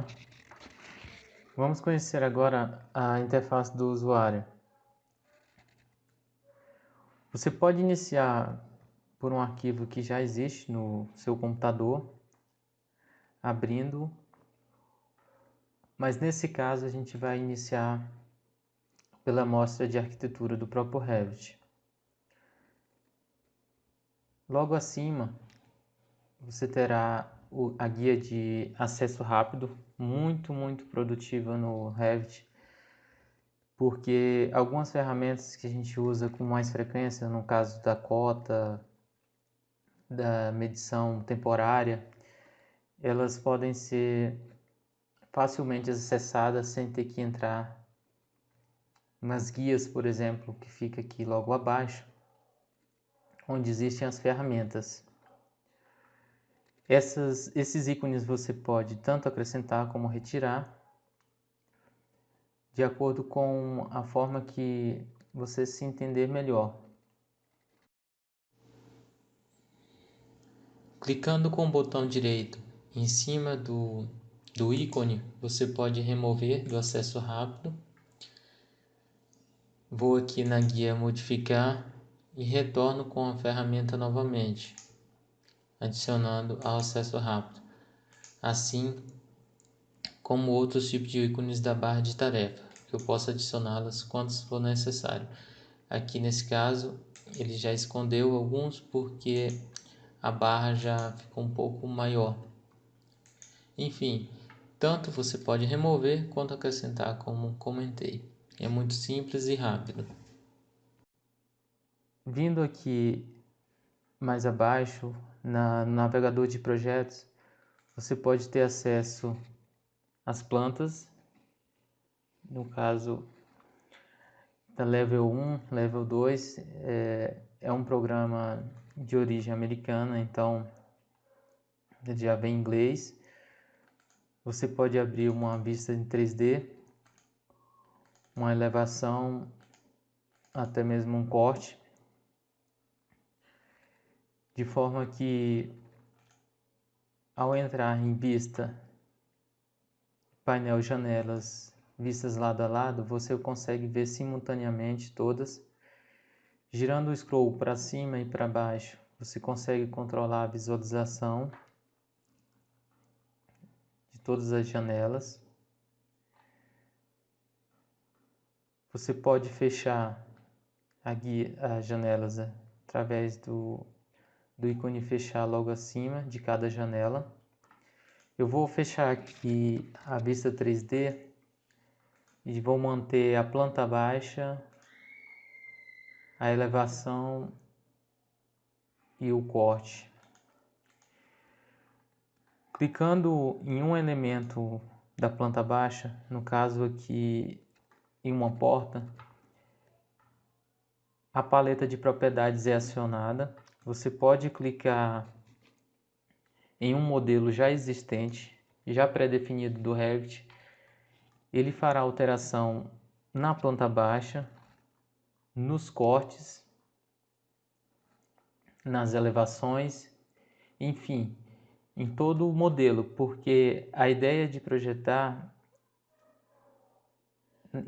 Tutorial. Vamos conhecer agora a interface do usuário. Você pode iniciar por um arquivo que já existe no seu computador, abrindo, mas nesse caso a gente vai iniciar pela amostra de arquitetura do próprio Revit. Logo acima, você terá a guia de acesso rápido, muito produtiva no Revit, porque algumas ferramentas que a gente usa com mais frequência, no caso da cota, da medição temporária, elas podem ser facilmente acessadas sem ter que entrar nas guias, por exemplo, que fica aqui logo abaixo, onde existem as ferramentas. Esses ícones você pode tanto acrescentar como retirar, de acordo com a forma que você se entender melhor. Clicando com o botão direito em cima do ícone, você pode remover do acesso rápido. Vou aqui na guia modificar e retorno com a ferramenta novamente, adicionando ao acesso rápido, assim como outros tipos de ícones da barra de tarefa, que eu posso adicioná-las quando for necessário. Aqui nesse caso, ele já escondeu alguns porque a barra já ficou um pouco maior. Enfim, tanto você pode remover quanto acrescentar, como comentei. É muito simples e rápido. Vindo aqui mais abaixo, no navegador de projetos, você pode ter acesso às plantas, no caso da Level 1, Level 2, é um programa de origem americana, então já vem em inglês. Você pode abrir uma vista em 3D, uma elevação, até mesmo um corte, de forma que ao entrar em vista, painel janelas, vistas lado a lado, você consegue ver simultaneamente todas. Girando o scroll para cima e para baixo, você consegue controlar a visualização de todas as janelas. Você pode fechar as janelas através do ícone fechar logo acima de cada janela. Eu vou fechar aqui a vista 3D e vou manter a planta baixa, a elevação e o corte. Clicando em um elemento da planta baixa, no caso aqui em uma porta, a paleta de propriedades é acionada. Você pode clicar em um modelo já existente, já pré-definido do Revit. Ele fará alteração na planta baixa, nos cortes, nas elevações, enfim, em todo o modelo, porque a ideia de projetar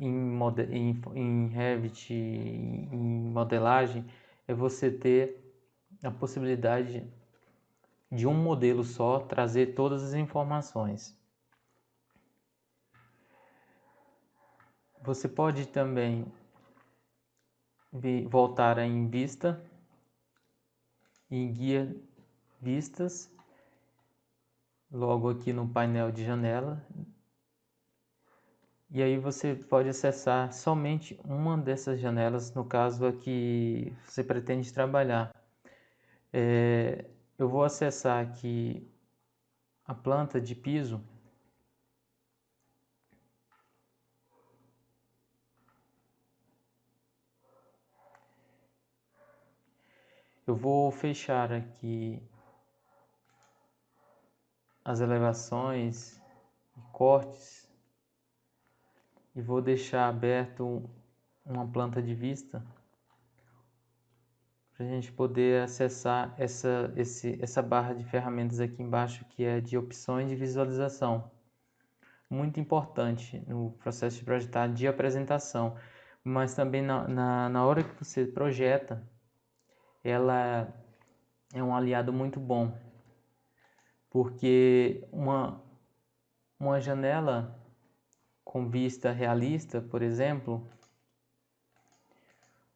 em Revit, em modelagem, é você ter a possibilidade de um modelo só trazer todas as informações. Você pode também voltar em vista, em guia vistas, logo aqui no painel de janela, e aí você pode acessar somente uma dessas janelas, no caso aqui você pretende trabalhar. Eu vou acessar aqui a planta de piso. Eu vou fechar aqui as elevações e cortes e vou deixar aberto uma planta de vista para a gente poder acessar essa barra de ferramentas aqui embaixo, que é de opções de visualização. muito importante no processo de projetar, de apresentação, mas também na hora que você projeta, ela é um aliado muito bom, porque uma janela com vista realista, por exemplo,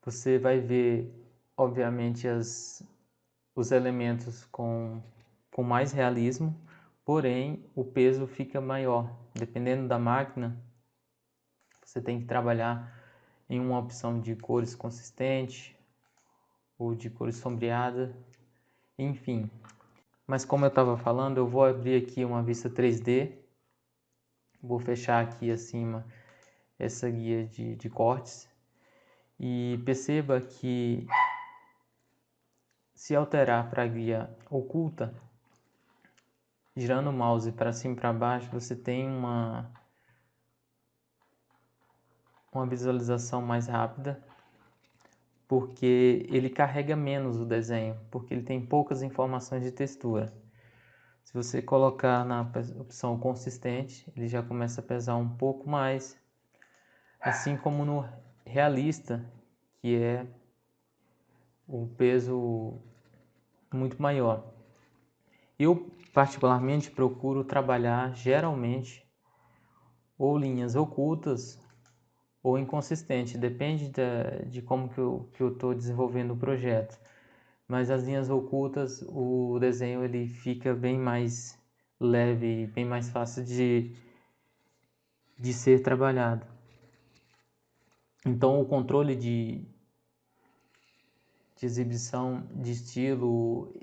você vai ver, obviamente, os elementos com mais realismo, porém o peso fica maior. Dependendo da máquina, você tem que trabalhar em uma opção de cores consistente ou de cores sombreadas, enfim. Mas como eu estava falando, eu vou abrir aqui uma vista 3D, vou fechar aqui acima essa guia de cortes e perceba que se alterar para a guia oculta, girando o mouse para cima e para baixo, você tem uma visualização mais rápida, porque ele carrega menos o desenho, porque ele tem poucas informações de textura. Se você colocar na opção consistente, ele já começa a pesar um pouco mais, assim como no realista, que é o peso muito maior. Eu particularmente procuro trabalhar geralmente ou linhas ocultas ou inconsistente, depende de como que eu estou desenvolvendo o projeto. Mas as linhas ocultas, o desenho ele fica bem mais leve, bem mais fácil de ser trabalhado. Então o controle de exibição, de estilo,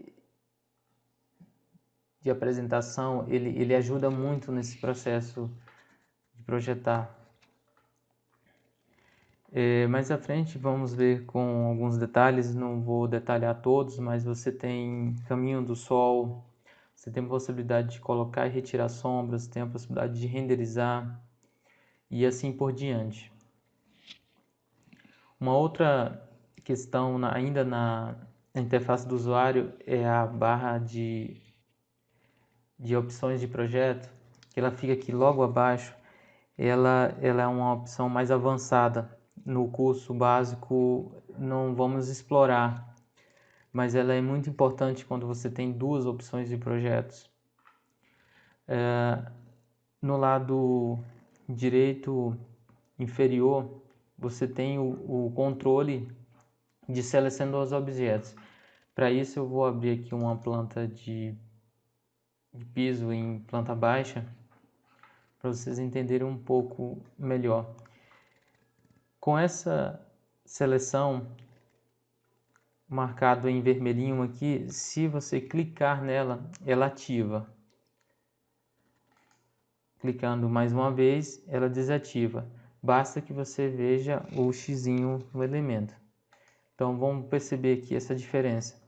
de apresentação, ele ajuda muito nesse processo de projetar. Mais à frente vamos ver com alguns detalhes, não vou detalhar todos, mas você tem caminho do sol, você tem a possibilidade de colocar e retirar sombras, tem a possibilidade de renderizar e assim por diante. Uma outra questão ainda na interface do usuário é a barra de opções de projeto, que ela fica aqui logo abaixo. Ela é uma opção mais avançada. No curso básico não vamos explorar, mas ela é muito importante quando você tem duas opções de projetos. No lado direito inferior, você tem o controle de selecionar os objetos. Para isso eu vou abrir aqui uma planta de piso em planta baixa, para vocês entenderem um pouco melhor. Com essa seleção marcado em vermelhinho aqui, se você clicar nela, ela ativa. Clicando mais uma vez, ela desativa. Basta que você veja o xizinho no elemento. Então vamos perceber aqui essa diferença.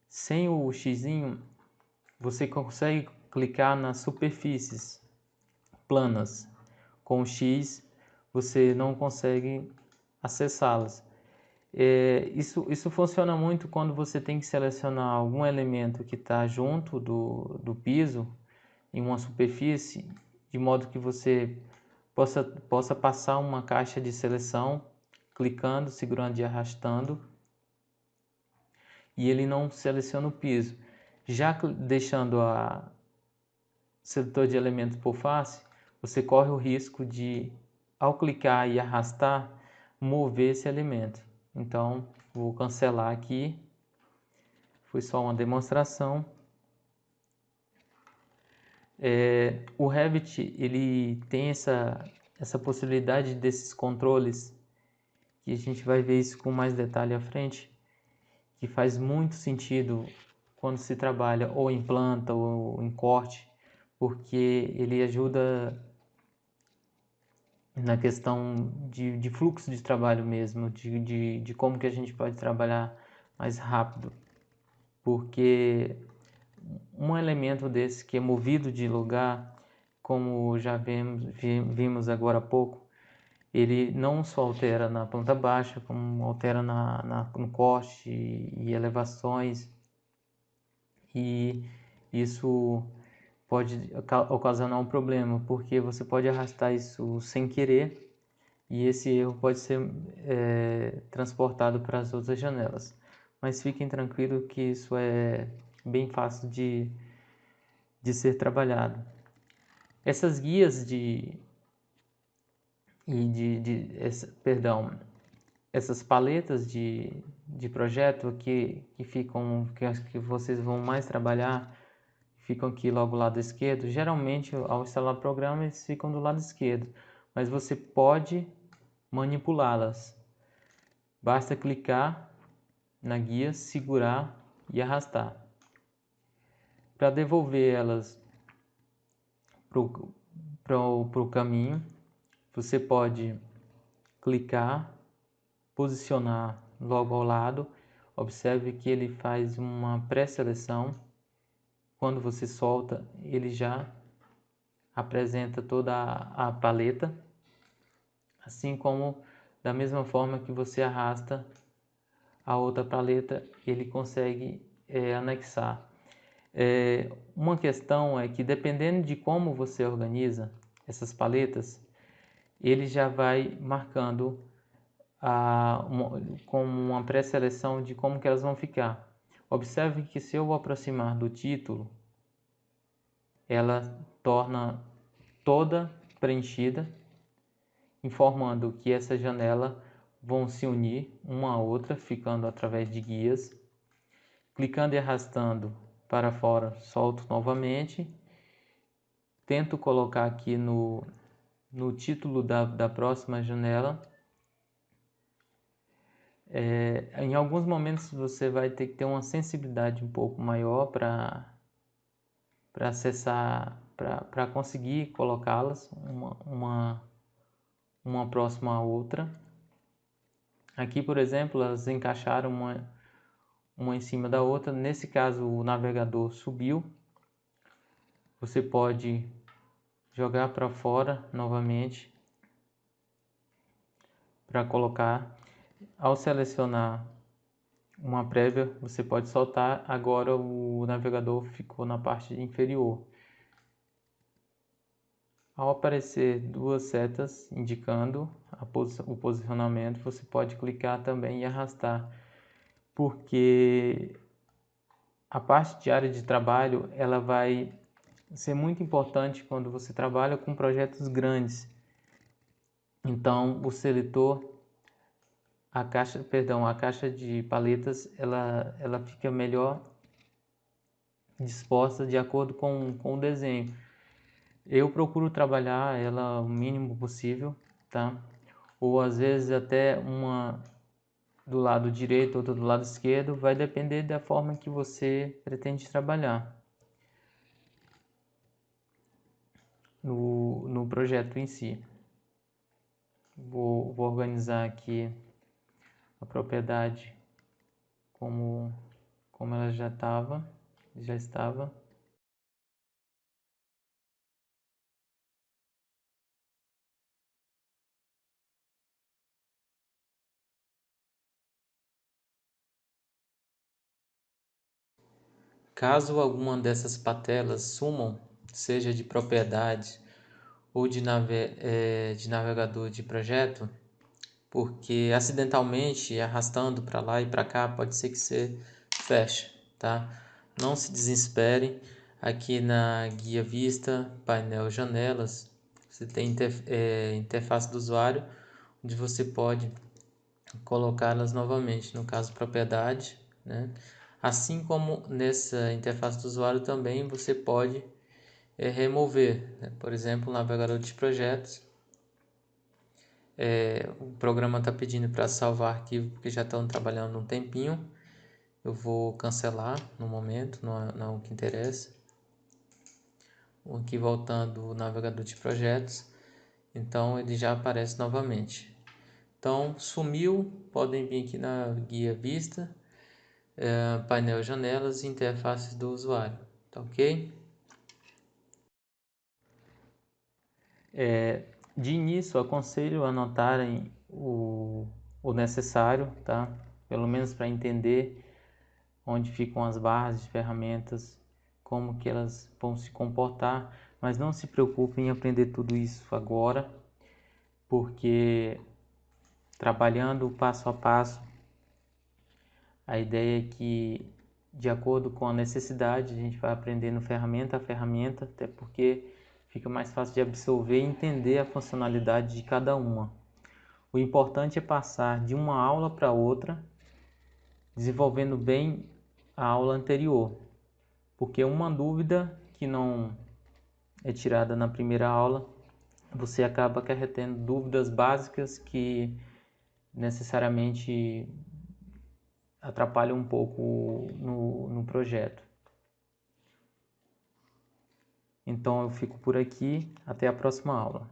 Sem o xizinho, você consegue clicar nas superfícies planas. Com o X, você não consegue acessá-las. Isso funciona muito quando você tem que selecionar algum elemento que está junto do piso, em uma superfície, de modo que você possa passar uma caixa de seleção, clicando, segurando e arrastando, e ele não seleciona o piso. Já deixando o seletor de elementos por face, você corre o risco de, ao clicar e arrastar, mover esse elemento. Então, vou cancelar aqui. Foi só uma demonstração. O Revit ele tem essa possibilidade desses controles, que a gente vai ver isso com mais detalhe à frente, que faz muito sentido quando se trabalha ou em planta ou em corte, porque ele ajuda na questão de fluxo de trabalho mesmo, de como que a gente pode trabalhar mais rápido, porque um elemento desse que é movido de lugar, como já vimos agora há pouco, ele não só altera na planta baixa, como altera no corte e elevações, e isso pode ocasionar um problema, porque você pode arrastar isso sem querer e esse erro pode ser transportado para as outras janelas. Mas fiquem tranquilos que isso é bem fácil de ser trabalhado. Essas guias essas paletas de projeto que vocês vão mais trabalhar, ficam aqui logo do lado esquerdo. Geralmente, ao instalar o programa, eles ficam do lado esquerdo, mas você pode manipulá-las. Basta clicar na guia, segurar e arrastar. Para devolver elas para o caminho, você pode clicar, posicionar logo ao lado. Observe que ele faz uma pré-seleção. Quando você solta, ele já apresenta toda a paleta, assim como da mesma forma que você arrasta a outra paleta, ele consegue anexar. Uma questão é que, dependendo de como você organiza essas paletas, ele já vai marcando como uma pré-seleção de como que elas vão ficar. Observe que se eu aproximar do título, ela torna toda preenchida, informando que essa janela vão se unir uma a outra, ficando através de guias. Clicando e arrastando para fora, solto novamente. Tento colocar aqui no título da próxima janela. Em alguns momentos você vai ter que ter uma sensibilidade um pouco maior para acessar, para conseguir colocá-las uma próxima à outra. Aqui, por exemplo, elas encaixaram uma em cima da outra. Nesse caso, o navegador subiu. Você pode jogar para fora novamente para colocar. Ao selecionar uma prévia, você pode soltar. Agora o navegador ficou na parte inferior. Ao aparecer duas setas indicando o posicionamento, você pode clicar também e arrastar, porque a parte de área de trabalho ela vai ser muito importante quando você trabalha com projetos grandes. Então, o seletor, a caixa de paletas, ela fica melhor disposta de acordo com o desenho. Eu procuro trabalhar ela o mínimo possível, tá? Ou às vezes até uma do lado direito, outra do lado esquerdo, vai depender da forma que você pretende trabalhar no projeto em si. Vou organizar aqui a propriedade como ela já estava. Caso alguma dessas patelas sumam, seja de propriedade ou de navegador de projeto, porque acidentalmente arrastando para lá e para cá pode ser que você feche, tá? Não se desespere. Aqui na guia vista, painel janelas, você tem interface do usuário, onde você pode colocá-las novamente, no caso propriedade, né? Assim como nessa interface do usuário também você pode remover, né? Por exemplo, o navegador de projetos. O programa está pedindo para salvar arquivo porque já estão trabalhando um tempinho. Eu vou cancelar no momento, não é o que interessa. Aqui voltando o navegador de projetos, então ele já aparece novamente. Então sumiu, podem vir aqui na guia vista, painel janelas e interfaces do usuário, tá ok? De início, aconselho a anotarem o necessário, tá? Pelo menos para entender onde ficam as barras de ferramentas, como que elas vão se comportar, mas não se preocupem em aprender tudo isso agora, porque trabalhando passo a passo, a ideia é que, de acordo com a necessidade, a gente vai aprendendo ferramenta a ferramenta, até porque fica mais fácil de absorver e entender a funcionalidade de cada uma. O importante é passar de uma aula para outra, desenvolvendo bem a aula anterior, porque uma dúvida que não é tirada na primeira aula, você acaba acarretando dúvidas básicas que necessariamente atrapalham um pouco no projeto. Então eu fico por aqui, até a próxima aula.